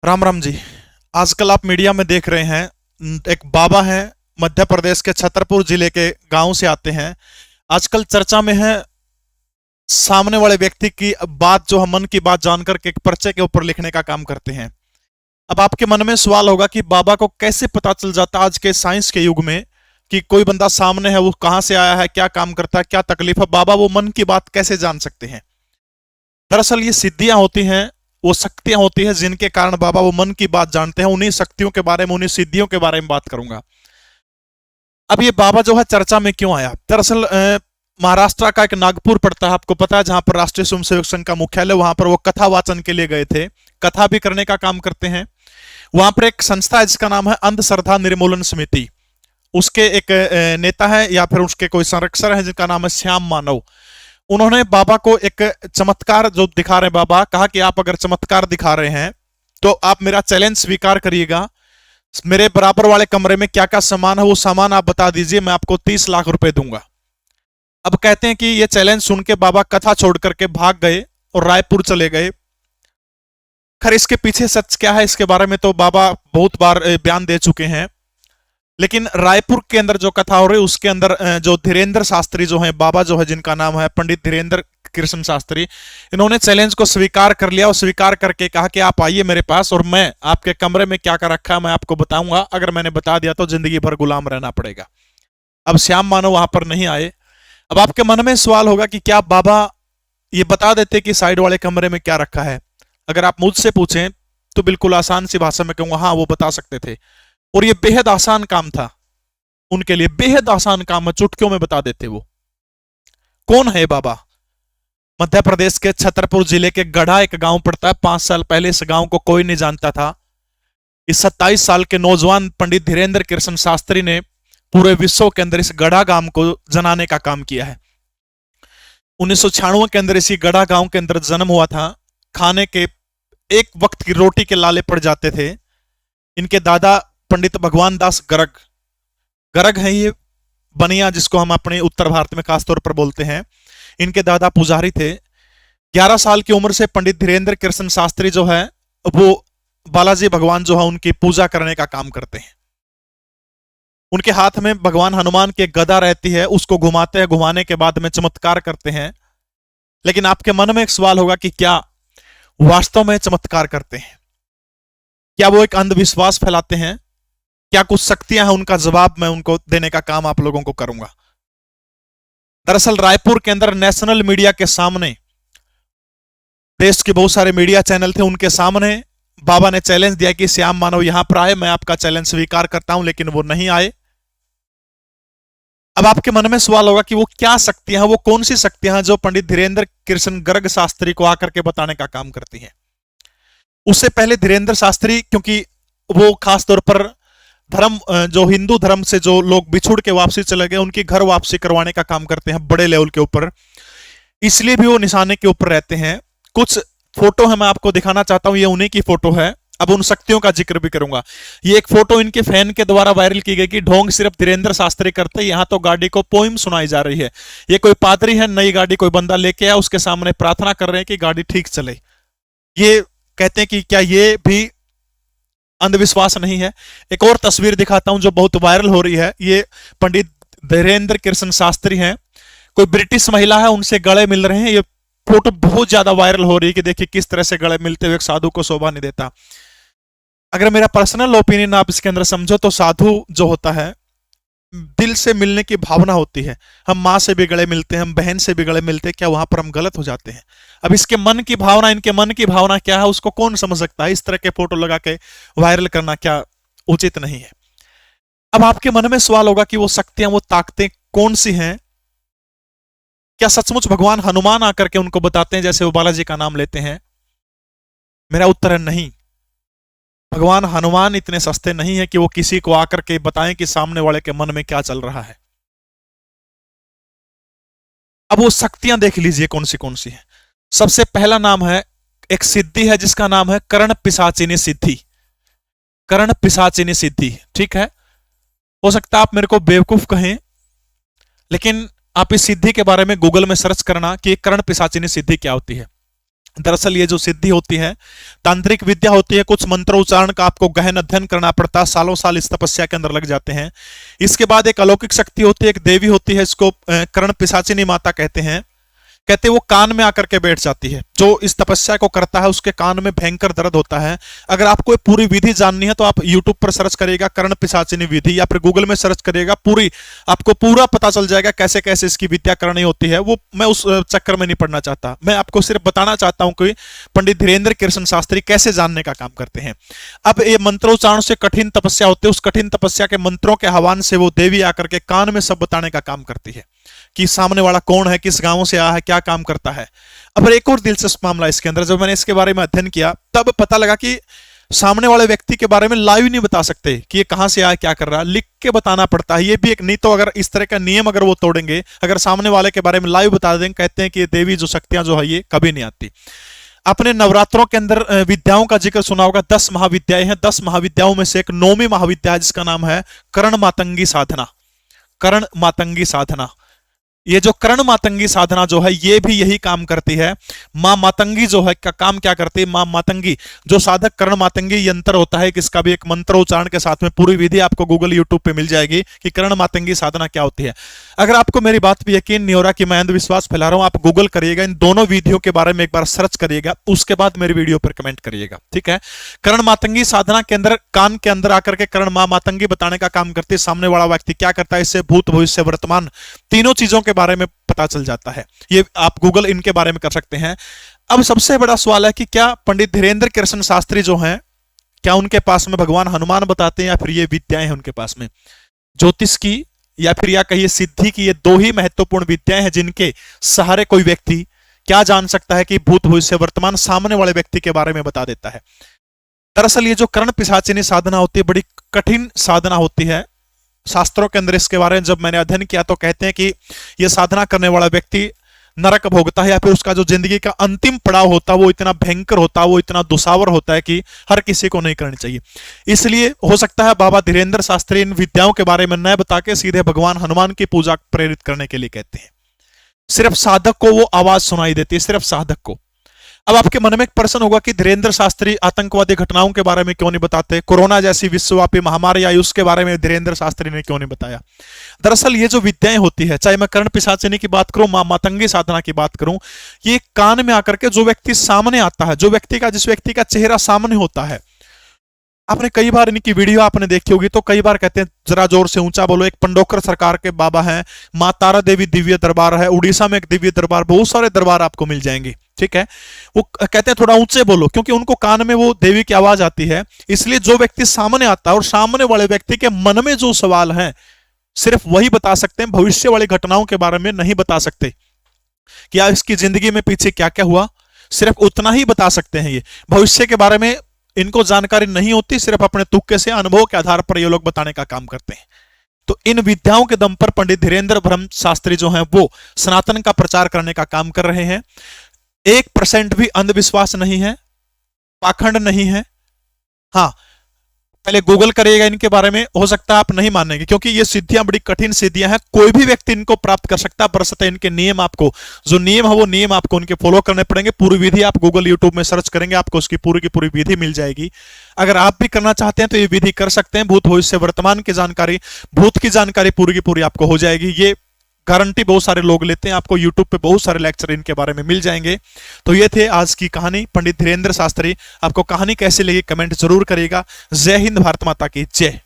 राम राम जी। आजकल आप मीडिया में देख रहे हैं, एक बाबा हैं, मध्य प्रदेश के छतरपुर जिले के गांव से आते हैं। आजकल चर्चा में है, सामने वाले व्यक्ति की बात जो हम मन की बात जानकर के एक पर्चे के ऊपर लिखने का काम करते हैं। अब आपके मन में सवाल होगा कि बाबा को कैसे पता चल जाता आज के साइंस के युग में कि कोई बंदा सामने है, वो कहां से आया है, क्या काम करता है, क्या तकलीफ है, बाबा वो मन की बात कैसे जान सकते हैं। दरअसल ये सिद्धियां होती हैं, वो शक्तियां होती है जिनके कारण बाबा वो मन की बात जानते हैं। उन्हीं शक्तियों के बारे में, उन्हीं सिद्धियों के बारे में बात करूंगा। अब ये बाबा जो है चर्चा में क्यों आया, दरअसल महाराष्ट्र का एक नागपुर पड़ता है, आपको पता है, जहां पर राष्ट्रीय स्वयंसेवक संघ का मुख्यालय, वहां पर वो कथा वाचन के लिए गए थे। कथा भी करने का काम करते हैं। वहां पर एक संस्था है जिसका नाम है अंधश्रद्धा निर्मूलन समिति। उसके एक नेता है या फिर उसके कोई संरक्षक है जिनका नाम है श्याम मानव। उन्होंने बाबा को एक चमत्कार जो दिखा रहे हैं, बाबा कहा कि आप अगर चमत्कार दिखा रहे हैं तो आप मेरा चैलेंज स्वीकार करिएगा। मेरे बराबर वाले कमरे में क्या क्या सामान है, वो सामान आप बता दीजिए, मैं आपको 30 लाख रुपए दूंगा। अब कहते हैं कि ये चैलेंज सुन के बाबा कथा छोड़ करके भाग गए और रायपुर चले गए। खैर इसके पीछे सच क्या है, इसके बारे में तो बाबा बहुत बार बयान दे चुके हैं। लेकिन रायपुर के अंदर जो कथा हो रही है उसके अंदर जो धीरेन्द्र शास्त्री जो है, बाबा जो है जिनका नाम है पंडित धीरेन्द्र कृष्ण शास्त्री, इन्होंने चैलेंज को स्वीकार कर लिया और स्वीकार करके कहा कि आप आइए मेरे पास और मैं आपके कमरे में क्या क्या रखा है मैं आपको बताऊंगा। अगर मैंने बता दिया तो जिंदगी भर गुलाम रहना पड़ेगा। अब श्याम मानव वहां पर नहीं आए। अब आपके मन में सवाल होगा कि क्या बाबा ये बता देते कि साइड वाले कमरे में क्या रखा है। अगर आप मुझसे पूछें तो बिल्कुल आसान सी भाषा में कहूंगा, हाँ वो बता सकते थे। और ये बेहद आसान काम था उनके लिए, बेहद आसान काम है, चुटकियों में बता देते वो। कौन है बाबा? मध्य प्रदेश के छतरपुर जिले के गढ़ा एक गांव पड़ता है। 5 साल पहले इस गांव को कोई नहीं जानता था। इस 27 साल के नौजवान पंडित धीरेन्द्र कृष्ण शास्त्री ने पूरे विश्व के अंदर इस गढ़ा गांव को जनाने का काम किया है। 1996 के अंदर इसी गढ़ा गांव के अंदर जन्म हुआ था। खाने के एक वक्त की रोटी के लाले पड़ जाते थे। इनके दादा पंडित भगवान दास गर्ग, गर्ग है ये बनिया जिसको हम अपने उत्तर भारत में खासतौर पर बोलते हैं। इनके दादा पुजारी थे। 11 साल की उम्र से पंडित धीरेन्द्र कृष्ण शास्त्री जो है वो बालाजी भगवान जो है उनकी पूजा करने का काम करते हैं। उनके हाथ में भगवान हनुमान की गदा रहती है, उसको घुमाते हैं, घुमाने के बाद में चमत्कार करते हैं। लेकिन आपके मन में एक सवाल होगा कि क्या वास्तव में चमत्कार करते हैं? क्या वो एक अंधविश्वास फैलाते हैं? क्या कुछ शक्तियां हैं? उनका जवाब मैं उनको देने का काम आप लोगों को करूंगा। दरअसल रायपुर के अंदर नेशनल मीडिया के सामने, देश के बहुत सारे मीडिया चैनल थे, उनके सामने बाबा ने चैलेंज दिया कि श्याम मानव यहां पर आए, मैं आपका चैलेंज स्वीकार करता हूं। लेकिन वो नहीं आए। अब आपके मन में सवाल होगा कि वो क्या शक्तियां हैं, वो कौन सी शक्तियां हैं जो पंडित धीरेन्द्र कृष्ण गर्ग शास्त्री को आकर के बताने का काम करती हैं। उससे पहले धीरेन्द्र शास्त्री, क्योंकि वो खासतौर पर धर्म, जो हिंदू धर्म से जो लोग बिछुड़ के वापसी चले गए उनकी घर वापसी करवाने का काम करते हैं बड़े लेवल के ऊपर, इसलिए भी वो निशाने के ऊपर रहते हैं। कुछ फोटो है मैं आपको दिखाना चाहता हूं, ये उन्हीं की फोटो है। अब उन शक्तियों का जिक्र भी करूंगा। ये एक फोटो इनके फैन के द्वारा वायरल की गई कि ढोंग सिर्फ धीरेन्द्र शास्त्री करते, यहां तो गाड़ी को पोइम सुनाई जा रही है। ये कोई पादरी है, नई गाड़ी कोई बंदा लेके आया, उसके सामने प्रार्थना कर रहे हैं कि गाड़ी ठीक चले। ये कहते हैं कि क्या ये भी अंधविश्वास नहीं है? एक और तस्वीर दिखाता हूं जो बहुत वायरल हो रही है। ये पंडित धीरेन्द्र कृष्ण शास्त्री हैं, कोई ब्रिटिश महिला है, उनसे गले मिल रहे हैं। ये फोटो बहुत ज्यादा वायरल हो रही है कि देखिए किस तरह से गले मिलते हुए एक साधु को शोभा नहीं देता। अगर मेरा पर्सनल ओपिनियन आप इसके अंदर समझो तो साधु जो होता है दिल से मिलने की भावना होती है। हम माँ से भी गले मिलते हैं, हम बहन से भी गले मिलते हैं, क्या वहां पर हम गलत हो जाते हैं? अब इसके मन की भावना, इनके मन की भावना क्या है उसको कौन समझ सकता है? इस तरह के फोटो लगा के वायरल करना क्या उचित नहीं है। अब आपके मन में सवाल होगा कि वो शक्तियां, वो ताकतें कौन सी हैं? क्या सचमुच भगवान हनुमान आकर के उनको बताते हैं जैसे वो बालाजी का नाम लेते हैं? मेरा उत्तर है नहीं। भगवान हनुमान इतने सस्ते नहीं है कि वो किसी को आकर के बताएं कि सामने वाले के मन में क्या चल रहा है। अब वो शक्तियां देख लीजिए कौन सी है। सबसे पहला नाम है, एक सिद्धि है जिसका नाम है कर्ण पिशाचिनी सिद्धि। कर्ण पिशाचिनी सिद्धि, ठीक है। हो सकता है आप मेरे को बेवकूफ कहें, लेकिन आप इस सिद्धि के बारे में गूगल में सर्च करना कि कर्ण पिशाचिनी सिद्धि क्या होती है। दरअसल ये जो सिद्धि होती है तांत्रिक विद्या होती है, कुछ मंत्रोच्चारण का आपको गहन अध्ययन करना पड़ता है, सालों साल इस तपस्या के अंदर लग जाते हैं। इसके बाद एक अलौकिक शक्ति होती है, एक देवी होती है, इसको कर्ण पिशाचिनी माता कहते हैं। कहते वो कान में आकर के बैठ जाती है, जो इस तपस्या को करता है उसके कान में भयंकर दर्द होता है। अगर आपको पूरी विधि जाननी है तो आप YouTube पर सर्च करिएगा कर्ण पिशाचिनी विधि, या फिर गूगल में सर्च करिएगा, पूरी आपको पूरा पता चल जाएगा कैसे कैसे इसकी विद्या करनी होती है। वो मैं उस चक्कर में नहीं पड़ना चाहता, मैं आपको सिर्फ बताना चाहता हूं कि पंडित धीरेन्द्र कृष्ण शास्त्री कैसे जानने का काम करते हैं। अब ये मंत्रोच्चारण से कठिन तपस्या होती है, उस कठिन तपस्या के मंत्रों के आह्वान से वो देवी आकर के कान में सब बताने का काम करती है कि सामने वाला कौन है, किस गांव से आया है, क्या काम करता है। अब एक और दिलचस्प मामला इसके अंदर, जब मैंने इसके बारे में अध्ययन किया तब पता लगा कि सामने वाले व्यक्ति के बारे में लाइव नहीं बता सकते कि ये कहां से आया, क्या कर रहा है, लिख के बताना पड़ता है। ये भी एक, नहीं तो अगर इस तरह का नियम अगर वो तोड़ेंगे, अगर सामने वाले के बारे में लाइव बता देंगे, कहते हैं कि ये देवी जो शक्तियां जो है ये कभी नहीं आती। अपने नवरात्रों के अंदर विद्याओं का जिक्र सुना होगा, 10 महाविद्याएं हैं। 10 महाविद्याओं में से एक 9वीं महाविद्या है जिसका नाम है कर्ण मातंगी साधना। कर्ण मातंगी साधना, ये जो कर्ण मातंगी साधना जो है ये भी यही काम करती है। मां मातंगी जो है का काम क्या करती है, मां मातंगी जो साधक कर्ण मातंगी यंत्र होता है, किसका भी एक मंत्र उच्चारण के साथ में पूरी विधि आपको गूगल यूट्यूब पे मिल जाएगी कि कर्ण मातंगी साधना क्या होती है। अगर आपको मेरी बात पे यकीन नहीं हो रहा कि मैं अंधविश्वास फैला रहा हूं, आप गूगल करिएगा, इन दोनों विधियों के बारे में एक बार सर्च करिएगा, उसके बाद मेरी वीडियो पर कमेंट करिएगा, ठीक है। कर्ण मातंगी साधना के अंदर कान के अंदर आकर के कर्ण मां मातंगी बताने का काम करती है। सामने वाला व्यक्ति क्या करता है, इससे भूत भविष्य वर्तमान तीनों चीजों के बारे में पता चल जाता है। ये आप गूगल इनके बारे में कर सकते हैं। अब सबसे बड़ा सवाल है कि क्या पंडित धीरेन्द्र कृष्ण शास्त्री जो हैं, क्या उनके पास में भगवान हनुमान बताते हैं या फिर ये विद्याएं हैं उनके पास में, ज्योतिष की या फिर या कहिए सिद्धि की। ये दो ही महत्वपूर्ण विद्याएं हैं जिनके सहारे कोई व्यक्ति क्या जान सकता है कि भूत भविष्य वर्तमान सामने वाले व्यक्ति के बारे में बता देता है। दरअसल ये जो कर्ण पिशाचिनी साधना होती है बड़ी कठिन साधना होती है। शास्त्रों के अंदर इसके बारे में जब मैंने अध्ययन किया तो कहते हैं कि यह साधना करने वाला व्यक्ति नरक भोगता है, या फिर उसका जो जिंदगी का अंतिम पड़ाव होता है वो इतना भयंकर होता है, वो इतना दुसावर होता है कि हर किसी को नहीं करनी चाहिए। इसलिए हो सकता है बाबा धीरेन्द्र शास्त्री इन विद्याओं के बारे में न बता के सीधे भगवान हनुमान की पूजा प्रेरित करने के लिए कहते हैं। सिर्फ साधक को वो आवाज सुनाई देती है, सिर्फ साधक को। अब आपके मन में एक प्रश्न होगा कि धीरेन्द्र शास्त्री आतंकवादी घटनाओं के बारे में क्यों नहीं बताते, कोरोना जैसी विश्वव्यापी महामारी आई उसके बारे में धीरेन्द्र शास्त्री ने क्यों नहीं बताया। दरअसल ये जो विद्याएं होती है, चाहे मैं कर्ण पिशाचिनी की बात करूं, मां मातंगी साधना की बात करूं, ये कान में आकर के जो व्यक्ति सामने आता है, जो व्यक्ति का जिस व्यक्ति का चेहरा सामने होता है, आपने कई बार इनकी वीडियो आपने देखी होगी तो कई बार कहते हैं जरा जोर से ऊंचा बोलो। एक पंडोकर सरकार के बाबा हैं, मां तारा देवी दिव्य दरबार है, उड़ीसा में एक दिव्य दरबार, बहुत सारे दरबार आपको मिल जाएंगे, ठीक है। वो कहते हैं थोड़ा ऊंचे बोलो क्योंकि उनको कान में वो देवी की आवाज आती है। इसलिए जो व्यक्ति सामने आता है और सामने वाले व्यक्ति के मन में जो सवाल है सिर्फ वही बता सकते हैं, भविष्य वाली घटनाओं के बारे में नहीं बता सकते। क्या इसकी जिंदगी में पीछे क्या क्या हुआ, सिर्फ उतना ही बता सकते हैं। ये भविष्य के बारे में इनको जानकारी नहीं होती, सिर्फ अपने तुक्के से अनुभव के आधार पर ये लोग बताने का काम करते हैं। तो इन विद्याओं के दम पर पंडित धीरेन्द्र ब्रह्म शास्त्री जो हैं वो सनातन का प्रचार करने का काम कर रहे हैं। 1% भी अंधविश्वास नहीं है, पाखंड नहीं है। हाँ, पहले गूगल करिएगा इनके बारे में, हो सकता है आप नहीं मानेंगे क्योंकि ये सिद्धियां बड़ी कठिन सिद्धियां हैं, कोई भी व्यक्ति इनको प्राप्त कर सकता है। बरसते इनके नियम, आपको जो नियम है वो नियम आपको उनके फॉलो करने पड़ेंगे। पूरी विधि आप गूगल यूट्यूब में सर्च करेंगे, आपको उसकी पूरी की पूरी विधि मिल जाएगी। अगर आप भी करना चाहते हैं तो ये विधि कर सकते हैं। भूत भविष्य वर्तमान की जानकारी, भूत की जानकारी पूरी की पूरी आपको हो जाएगी, ये गारंटी बहुत सारे लोग लेते हैं। आपको YouTube पे बहुत सारे लेक्चर इनके बारे में मिल जाएंगे। तो ये थे आज की कहानी, पंडित धीरेन्द्र शास्त्री। आपको कहानी कैसी लगी कमेंट जरूर करिएगा। जय हिंद, भारत माता की जय।